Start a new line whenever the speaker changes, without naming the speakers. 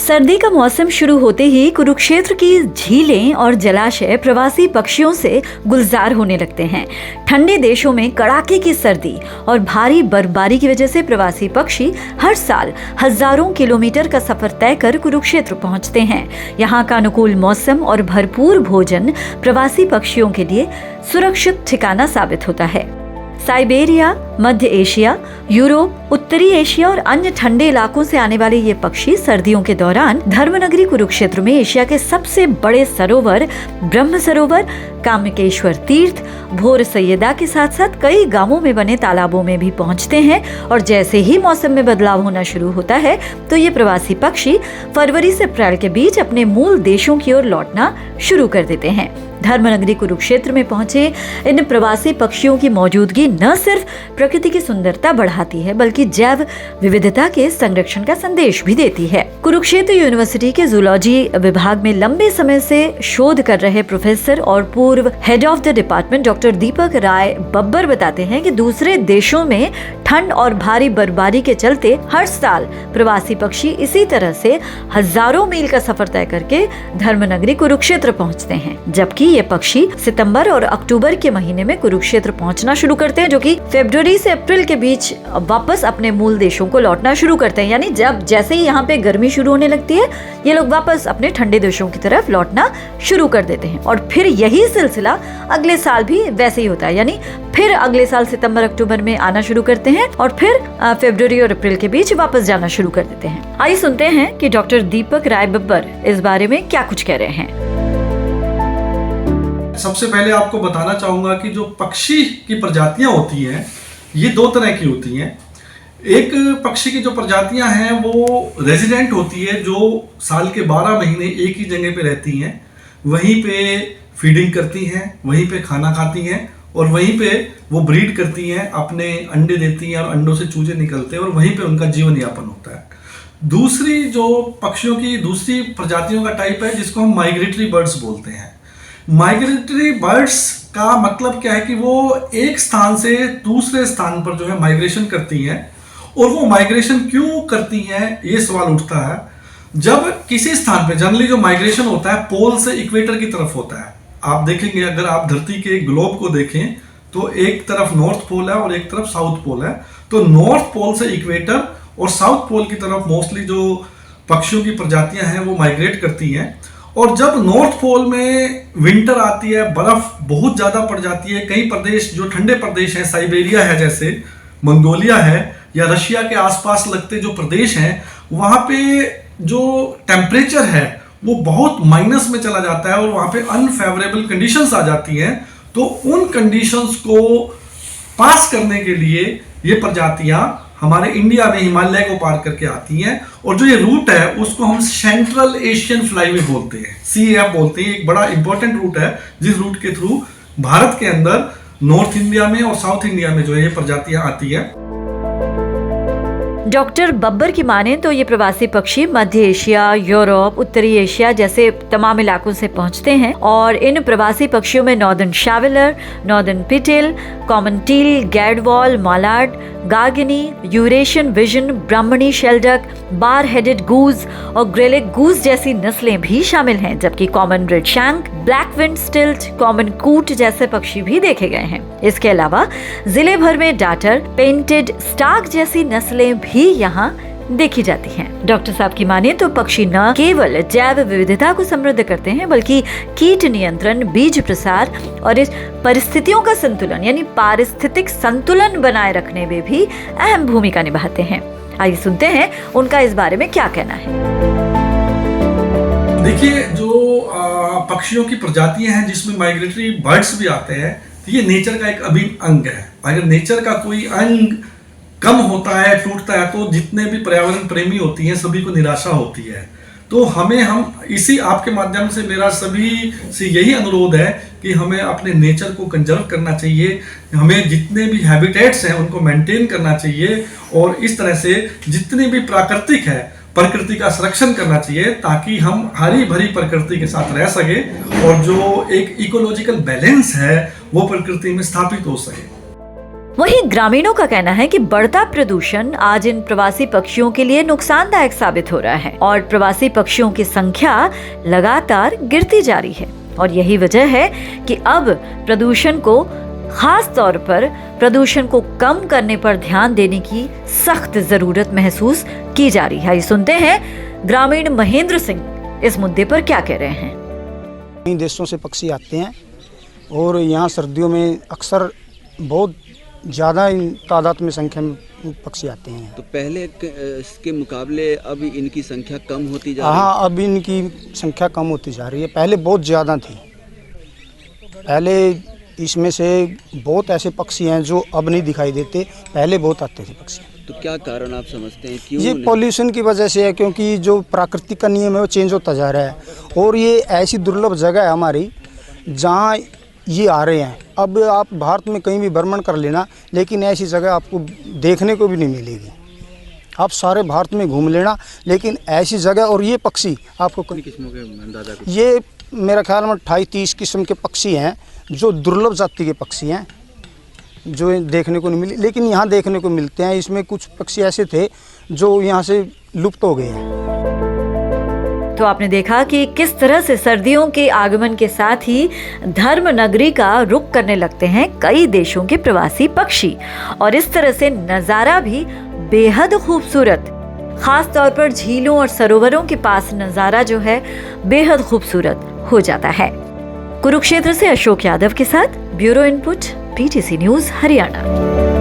सर्दी का मौसम शुरू होते ही कुरुक्षेत्र की झीलें और जलाशय प्रवासी पक्षियों से गुलजार होने लगते हैं। ठंडे देशों में कड़ाके की सर्दी और भारी बर्फबारी की वजह से प्रवासी पक्षी हर साल हजारों किलोमीटर का सफर तय कर कुरुक्षेत्र पहुंचते हैं। यहाँ का अनुकूल मौसम और भरपूर भोजन प्रवासी पक्षियों के लिए सुरक्षित ठिकाना साबित होता है। साइबेरिया, मध्य एशिया, यूरोप, उत्तरी एशिया और अन्य ठंडे इलाकों से आने वाले ये पक्षी सर्दियों के दौरान धर्मनगरी कुरुक्षेत्र में एशिया के सबसे बड़े सरोवर ब्रह्म सरोवर, कामकेश्वर तीर्थ, भोर सैयदा के साथ साथ कई गांवों में बने तालाबों में भी पहुंचते हैं। और जैसे ही मौसम में बदलाव होना शुरू होता है तो ये प्रवासी पक्षी फरवरी से अप्रैल के बीच अपने मूल देशों की ओर लौटना शुरू कर देते हैं। धर्मनगरी कुरुक्षेत्र में पहुंचे इन प्रवासी पक्षियों की मौजूदगी न सिर्फ प्रकृति की सुंदरता बढ़ाती है बल्कि जैव विविधता के संरक्षण का संदेश भी देती है। कुरुक्षेत्र यूनिवर्सिटी के जूलॉजी विभाग में लंबे समय से शोध कर रहे प्रोफेसर और पूर्व head of the department doctor Deepak Rai Babbar बताते हैं कि दूसरे देशों में ठंड और भारी बर्फबारी के चलते हर साल प्रवासी पक्षी इसी तरह से हजारों मील का सफर तय करके धर्मनगरी कुरुक्षेत्र पहुंचते हैं, जबकि ये पक्षी सितंबर और अक्टूबर के महीने में कुरुक्षेत्र पहुंचना शुरू करते हैं, जो कि फरवरी से अप्रैल के बीच वापस अपने मूल देशों को लौटना शुरू करते हैं। यानी जैसे ही यहाँ पे गर्मी शुरू होने लगती है ये लोग वापस अपने ठंडे देशों की तरफ लौटना शुरू कर देते हैं। और फिर यही सिलसिला अगले साल भी वैसे ही होता है, यानी फिर अगले साल सितंबर अक्टूबर में आना शुरू करते हैं और फिर फरवरी और अप्रैल के बीच वापस जाना शुरू कर देते हैं। आइए सुनते हैं कि डॉक्टर दीपक राय बब्बर इस बारे में क्या कुछ कह रहे हैं।
सबसे पहले आपको बताना चाहूंगा कि जो पक्षी की प्रजातियां होती हैं ये दो तरह की होती हैं। एक पक्षी की जो प्रजातियां हैं वो रेजिडेंट होती है, जो साल के 12 महीने एक ही जगह पे रहती हैं, वहीं पे फीडिंग करती हैं, वहीं पे खाना खाती हैं और वहीं पे वो ब्रीड करती हैं, अपने अंडे देती हैं और अंडों से चूजे निकलते हैं और वहीं पे उनका जीवन यापन होता है। दूसरी जो पक्षियों की दूसरी प्रजातियों का टाइप है जिसको हम माइग्रेटरी बर्ड्स बोलते हैं। माइग्रेटरी बर्ड्स का मतलब क्या है कि वो एक स्थान से दूसरे स्थान पर जो है माइग्रेशन करती हैं। और वो माइग्रेशन क्यों करती हैं ये सवाल उठता है जब किसी स्थान पे जनरली जो माइग्रेशन होता है पोल से इक्वेटर की तरफ होता है। आप देखेंगे अगर आप धरती के ग्लोब को देखें तो एक तरफ नॉर्थ पोल है और एक तरफ साउथ पोल है। तो नॉर्थ पोल से इक्वेटर और साउथ पोल की तरफ मोस्टली जो पक्षियों की प्रजातियां हैं वो माइग्रेट करती हैं। और जब नॉर्थ पोल में विंटर आती है, बर्फ बहुत ज्यादा पड़ जाती है, कई प्रदेश जो ठंडे प्रदेश हैं, साइबेरिया है जैसे, मंगोलिया है या रशिया के आसपास लगते जो प्रदेश हैं, वहां पे जो टेम्परेचर है वो बहुत माइनस में चला जाता है और वहां पे अनफेवरेबल कंडीशंस आ जाती हैं। तो उन कंडीशंस को पास करने के लिए ये प्रजातियां हमारे इंडिया में हिमालय को पार करके आती हैं। और जो ये रूट है उसको हम सेंट्रल एशियन फ्लाईवे बोलते हैं, CAF बोलते हैं। एक बड़ा इंपॉर्टेंट रूट है जिस रूट के थ्रू भारत के अंदर नॉर्थ इंडिया में और साउथ इंडिया में जो है ये प्रजातियां आती है।
डॉक्टर बब्बर की माने तो ये प्रवासी पक्षी मध्य एशिया, यूरोप, उत्तरी एशिया जैसे तमाम इलाकों से पहुंचते हैं। और इन प्रवासी पक्षियों में northern shoveler, northern pintail, common teal, gadwall, mallard, garganey, Eurasian wigeon, Brahminy shelduck, bar headed goose और ग्रेलिक गूज जैसी नस्लें भी शामिल हैं, जबकि common redshank, black winged stilt, common coot जैसे पक्षी भी देखे गए हैं। इसके अलावा जिले भर में डाटर, पेंटेड स्टार्क जैसी नस्लें भी यहाँ देखी जाती हैं। डॉक्टर साहब की माने तो पक्षी न केवल जैव विविधता को समृद्ध करते हैं बल्कि कीट नियंत्रण, बीज प्रसार और इस परिस्थितियों का संतुलन यानी पारिस्थितिक संतुलन बनाए रखने में भी अहम भूमिका निभाते हैं। आइए सुनते हैं उनका इस बारे में क्या कहना है।
देखिए, जो पक्षियों की प्रजातियां हैं जिसमें माइग्रेटरी बर्ड्स भी आते हैं, तो ये नेचर का एक अभिन्न अंग है। अगर नेचर का कोई अंग कम होता है, टूटता है, तो जितने भी पर्यावरण प्रेमी होती हैं सभी को निराशा होती है। तो हम इसी आपके माध्यम से मेरा सभी से यही अनुरोध है कि हमें अपने नेचर को कंजर्व करना चाहिए, हमें जितने भी हैबिटेट्स हैं उनको मेंटेन करना चाहिए और इस तरह से जितनी भी प्राकृतिक है प्रकृति का संरक्षण करना चाहिए ताकि हम हरी भरी प्रकृति के साथ रह सके और जो एक इकोलॉजिकल बैलेंस है वो प्रकृति में स्थापित हो सके।
वहीं ग्रामीणों का कहना है कि बढ़ता प्रदूषण आज इन प्रवासी पक्षियों के लिए नुकसानदायक साबित हो रहा है और प्रवासी पक्षियों की संख्या लगातार गिरती जा रही है। और यही वजह है कि अब प्रदूषण को, खास तौर पर प्रदूषण को कम करने पर ध्यान देने की सख्त जरूरत महसूस की जा रही है। सुनते हैं ग्रामीण महेंद्र सिंह इस मुद्दे पर क्या कह रहे हैं।
कई देशों से पक्षी आते हैं और यहाँ सर्दियों में अक्सर बहुत ज़्यादा तादाद में संख्या में पक्षी आते हैं।
तो पहले इसके मुकाबले अब इनकी संख्या कम होती जा रही है?
हाँ, अब इनकी संख्या कम होती जा रही है। पहले बहुत ज़्यादा थी। पहले इसमें से बहुत ऐसे पक्षी हैं जो अब नहीं दिखाई देते, पहले बहुत आते थे पक्षी।
तो क्या कारण आप समझते हैं, क्यों?
ये पॉल्यूशन की वजह से है, क्योंकि जो प्राकृतिक का नियम है वो चेंज होता जा रहा है और ये ऐसी दुर्लभ जगह है हमारी जहाँ ये आ रहे हैं। अब आप भारत में कहीं भी भ्रमण कर लेना, लेकिन ऐसी जगह आपको देखने को भी नहीं मिलेगी। आप सारे भारत में घूम लेना, लेकिन ऐसी जगह और ये पक्षी आपको
किस्मों के अंदाजा?
ये मेरा ख्याल में 28-30 किस्म के पक्षी हैं जो दुर्लभ जाति के पक्षी हैं, जो देखने को नहीं मिली, लेकिन यहाँ देखने को मिलते हैं। इसमें कुछ पक्षी ऐसे थे जो यहाँ से लुप्त हो गए हैं।
तो आपने देखा कि किस तरह से सर्दियों के आगमन के साथ ही धर्म नगरी का रुख करने लगते हैं कई देशों के प्रवासी पक्षी, और इस तरह से नजारा भी बेहद खूबसूरत, खास तौर पर झीलों और सरोवरों के पास नजारा जो है बेहद खूबसूरत हो जाता है। कुरुक्षेत्र से अशोक यादव के साथ bureau input, PTC news Haryana.